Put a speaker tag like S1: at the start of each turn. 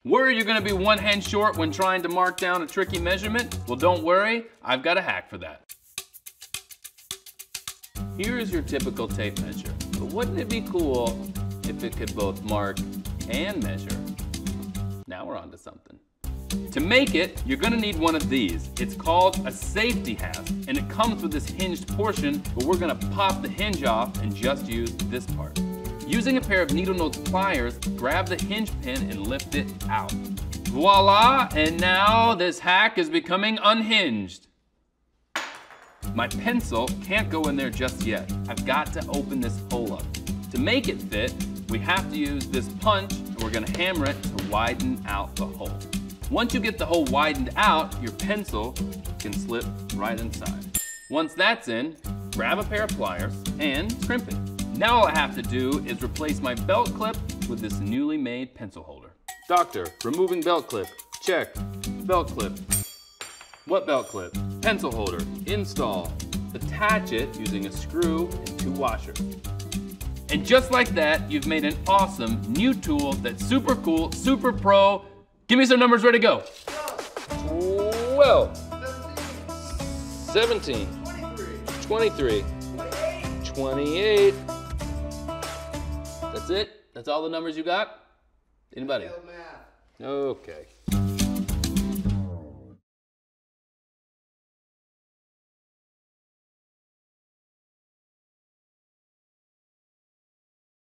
S1: Worry you're gonna be one hand short when trying to mark down a tricky measurement? Well, don't worry, I've got a hack for that. Here is your typical tape measure, but wouldn't it be cool if it could both mark and measure? Now we're on to something. To make it, you're gonna need one of these. It's called a safety hasp, and it comes with this hinged portion, but we're gonna pop the hinge off and just use this part. Using a pair of needle nose pliers, grab the hinge pin and lift it out. Voila, and now this hack is becoming unhinged. My pencil can't go in there just yet. I've got to open this hole up. To make it fit, we have to use this punch, and we're gonna hammer it to widen out the hole. Once you get the hole widened out, your pencil can slip right inside. Once that's in, grab a pair of pliers and crimp it. Now all I have to do is replace my belt clip with this newly made pencil holder. Doctor, removing belt clip. Check. Belt clip. What belt clip? Pencil holder. Install. Attach it using a screw and 2 washers. And just like that, you've made an awesome new tool that's super cool, super pro. Give me some numbers ready to go. 12. 17. 23. 28. That's it? That's all the numbers you got? Anybody? Okay.